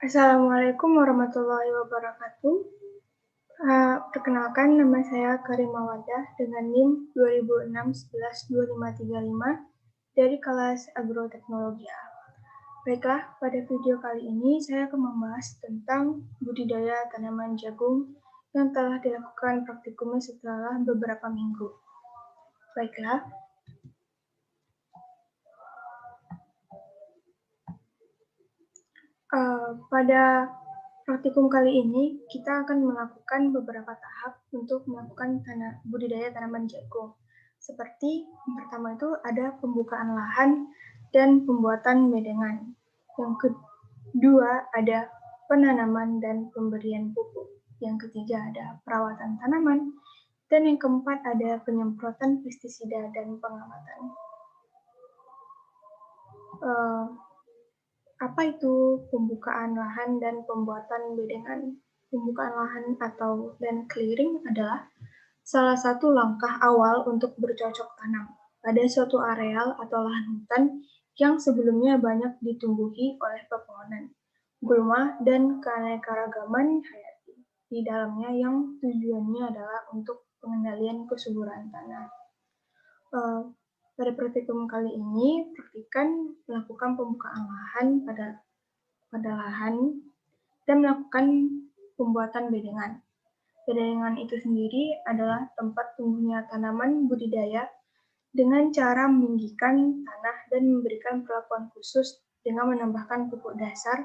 Assalamualaikum warahmatullahi wabarakatuh. Perkenalkan, nama saya Karim Mawadah dengan NIM 2006112535 dari kelas Agroteknologi A. Baiklah, pada video kali ini saya akan membahas tentang budidaya tanaman jagung yang telah dilakukan praktikumnya setelah beberapa minggu. Baiklah, pada praktikum kali ini kita akan melakukan beberapa tahap untuk melakukan budidaya tanaman jagung. Seperti yang pertama itu ada pembukaan lahan dan pembuatan bedengan. Yang kedua ada penanaman dan pemberian pupuk. Yang ketiga ada perawatan tanaman. Dan yang keempat ada penyemprotan pestisida dan pengamatan. Apa itu pembukaan lahan dan pembuatan bedengan? Pembukaan lahan atau land clearing adalah salah satu langkah awal untuk bercocok tanam pada suatu areal atau lahan hutan yang sebelumnya banyak ditumbuhi oleh pepohonan, gulma, dan keanekaragaman hayati di dalamnya yang tujuannya adalah untuk pengendalian kesuburan tanah. Pada praktikum kali ini, praktikan melakukan pembukaan lahan pada lahan dan melakukan pembuatan bedengan. Bedengan itu sendiri adalah tempat tumbuhnya tanaman budidaya dengan cara meninggikan tanah dan memberikan perlakuan khusus dengan menambahkan pupuk dasar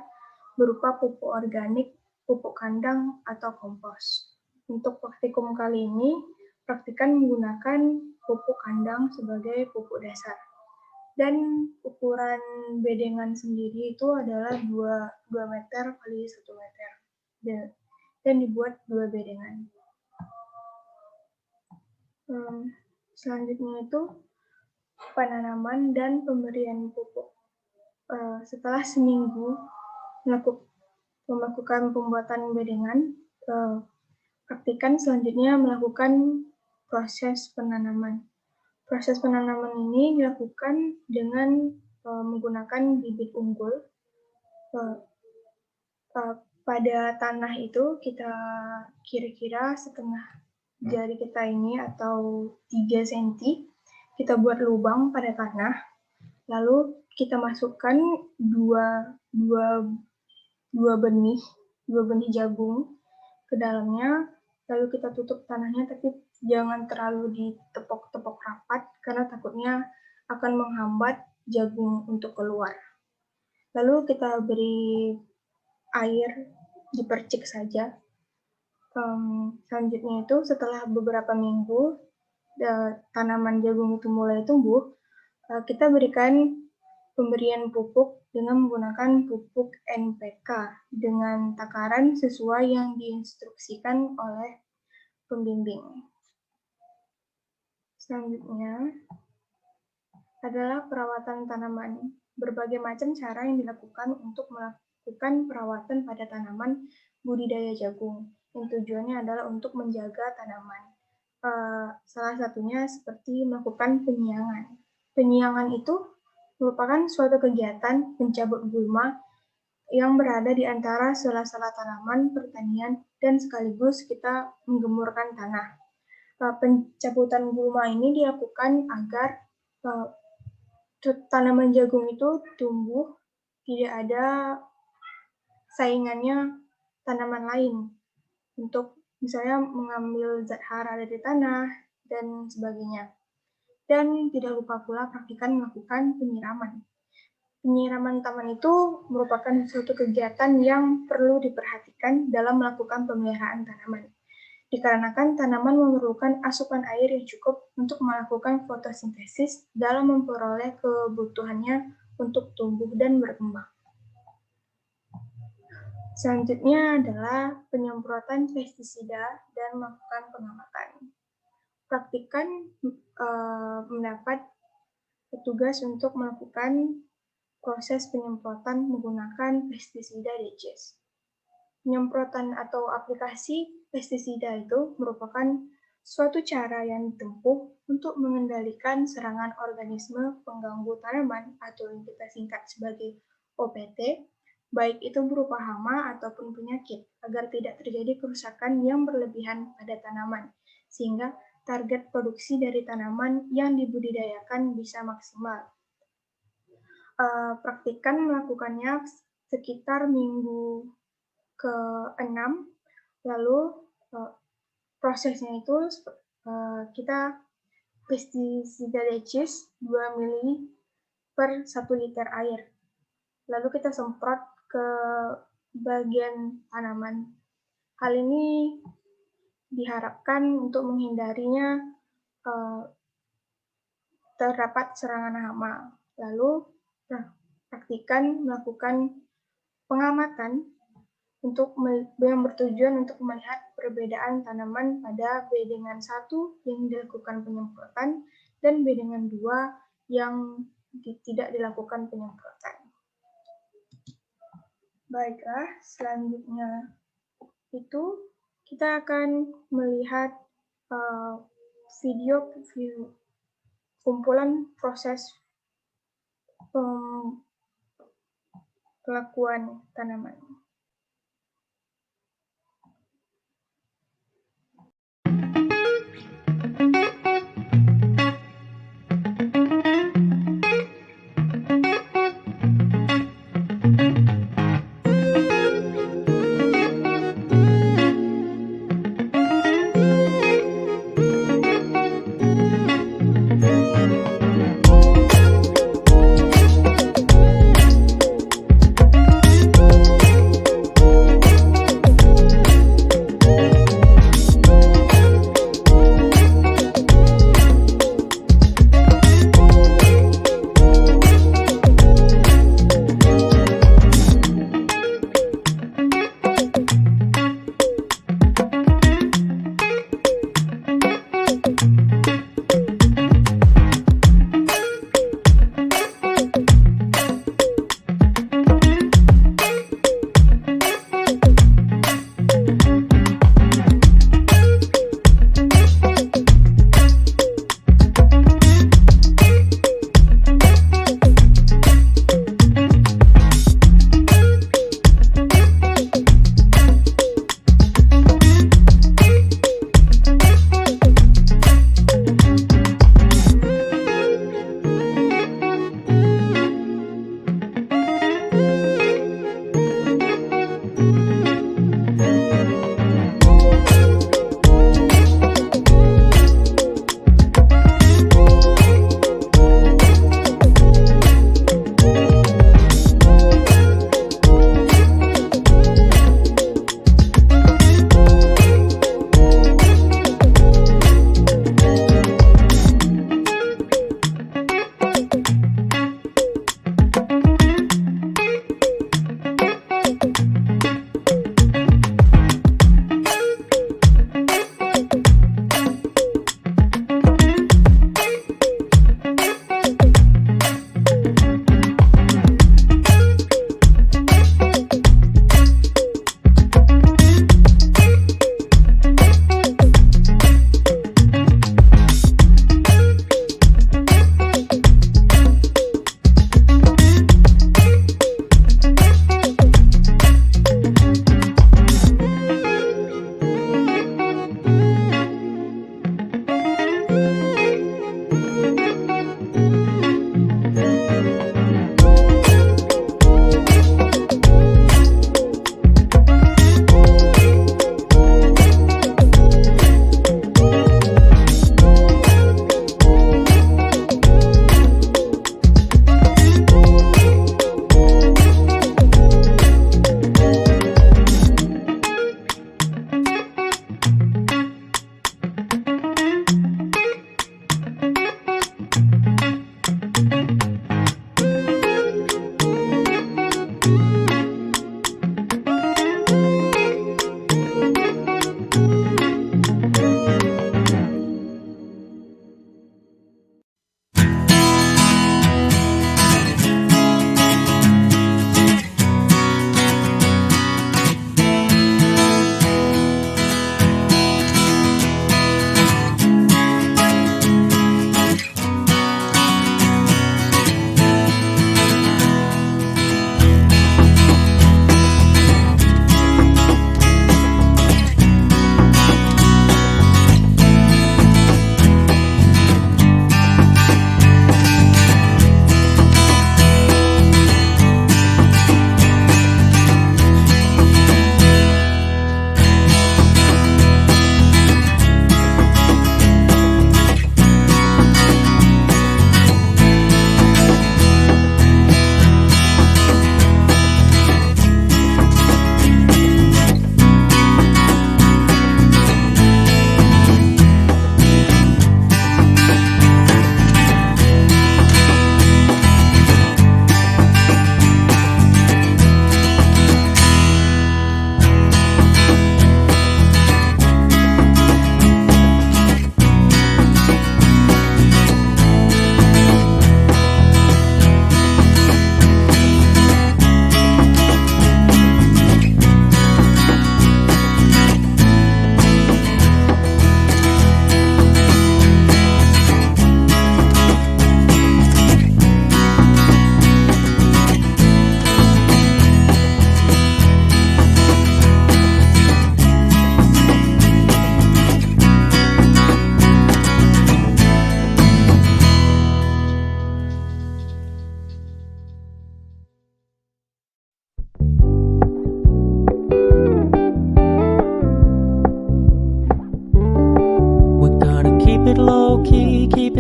berupa pupuk organik, pupuk kandang, atau kompos. Untuk praktikum kali ini, praktikan menggunakan pupuk kandang sebagai pupuk dasar. Dan ukuran bedengan sendiri itu adalah 2 meter kali 1 meter. Dan dibuat 2 bedengan. Selanjutnya itu penanaman dan pemberian pupuk. Setelah seminggu melakukan pembuatan bedengan, praktikan selanjutnya melakukan proses penanaman. Proses penanaman ini dilakukan dengan menggunakan bibit unggul. Pada tanah itu kita kira-kira setengah jari kita ini atau 3 cm, kita buat lubang pada tanah, lalu kita masukkan dua benih jagung ke dalamnya, lalu kita tutup tanahnya, tapi jangan terlalu ditepok-tepok rapat karena takutnya akan menghambat jagung untuk keluar. Lalu kita beri air, dipercik saja. Selanjutnya itu setelah beberapa minggu tanaman jagung itu mulai tumbuh, kita berikan pemberian pupuk dengan menggunakan pupuk NPK dengan takaran sesuai yang diinstruksikan oleh pembimbing. Selanjutnya adalah perawatan tanaman. Berbagai macam cara yang dilakukan untuk melakukan perawatan pada tanaman budidaya jagung, yang tujuannya adalah untuk menjaga tanaman. Salah satunya seperti melakukan penyiangan. Penyiangan itu merupakan suatu kegiatan mencabut gulma yang berada di antara sela-sela tanaman pertanian dan sekaligus kita menggemurkan tanah. Pencabutan gulma ini dilakukan agar tanaman jagung itu tumbuh, tidak ada saingannya tanaman lain untuk misalnya mengambil zat hara dari tanah dan sebagainya. Dan tidak lupa pula praktikan melakukan penyiraman. Penyiraman taman itu merupakan suatu kegiatan yang perlu diperhatikan dalam melakukan pemeliharaan tanaman. Dikarenakan tanaman memerlukan asupan air yang cukup untuk melakukan fotosintesis dalam memperoleh kebutuhannya untuk tumbuh dan berkembang. Selanjutnya adalah penyemprotan pestisida dan melakukan pengamatan. Praktikan mendapat petugas untuk melakukan proses penyemprotan menggunakan pestisida DCS. Penyemprotan atau aplikasi pestisida itu merupakan suatu cara yang ditempuh untuk mengendalikan serangan organisme pengganggu tanaman atau yang kita singkat sebagai OPT baik itu berupa hama ataupun penyakit, agar tidak terjadi kerusakan yang berlebihan pada tanaman, sehingga target produksi dari tanaman yang dibudidayakan bisa maksimal. Praktikan melakukannya sekitar minggu ke-6, lalu prosesnya itu kita pestisida decis 2 ml per 1 liter air. Lalu kita semprot ke bagian tanaman. Hal ini diharapkan untuk menghindarinya terdapat serangan hama. Lalu praktikan melakukan pengamatan yang bertujuan untuk melihat perbedaan tanaman pada bedengan 1 yang dilakukan penyemprotan dan bedengan 2 yang tidak dilakukan penyemprotan. Baiklah, selanjutnya itu kita akan melihat video kumpulan proses pelakuan tanaman.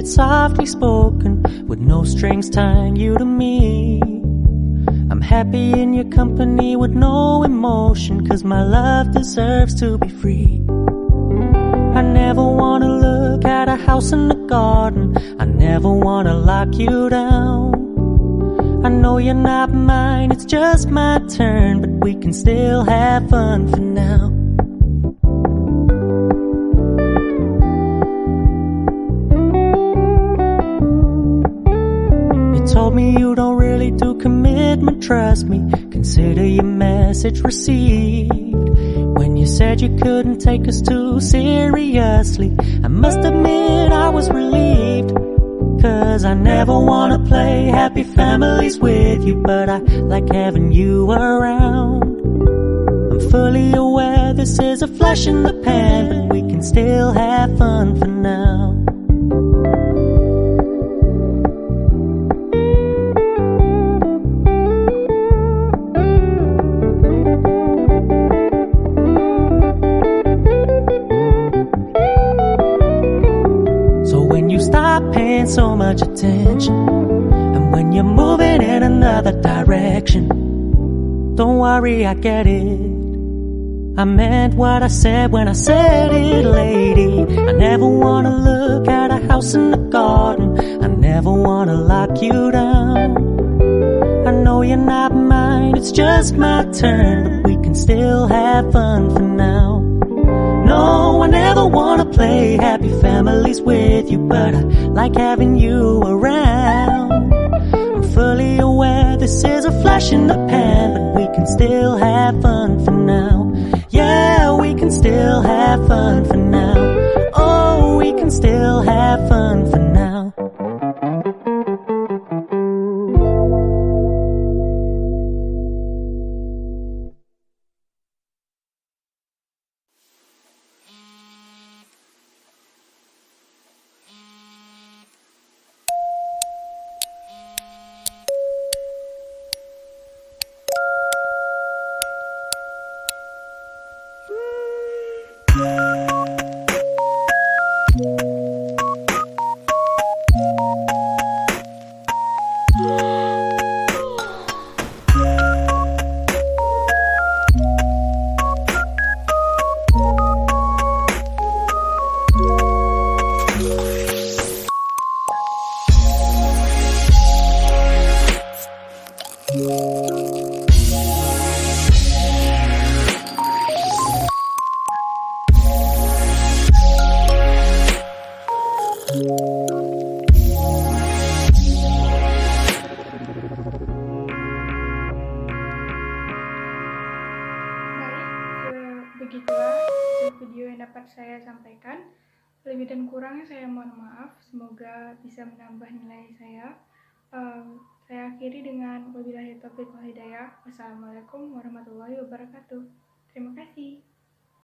it softly spoken, with no strings tying you to me. I'm happy in your company with no emotion, 'cause my love deserves to be free. I never wanna look at a house in the garden, I never wanna lock you down. I know you're not mine, it's just my turn, but we can still have fun for now. You told me you don't really do commitment, trust me, consider your message received. When you said you couldn't take us too seriously, I must admit I was relieved. 'Cause I never wanna play happy families with you, but I like having you around. I'm fully aware this is a flash in the pan, but we can still have fun for now. Stop paying so much attention, and when you're moving in another direction, don't worry, I get it. I meant what I said when I said it, lady. I never wanna look at a house in the garden, I never wanna lock you down. I know you're not mine, it's just my turn, but we can still have fun for now. No, I never wanna play happy families with you, but I like having you around. I'm fully aware this is a flash in the pan, but we can still have fun for now. Yeah, we can still have fun for now. Oh, we can still have fun for now. Begitulah video yang dapat saya sampaikan. Lebih dan kurangnya saya mohon maaf. Semoga bisa menambah nilai saya. Saya akhiri dengan wabillahi taufiq wal hidayah. Wassalamualaikum warahmatullahi wabarakatuh.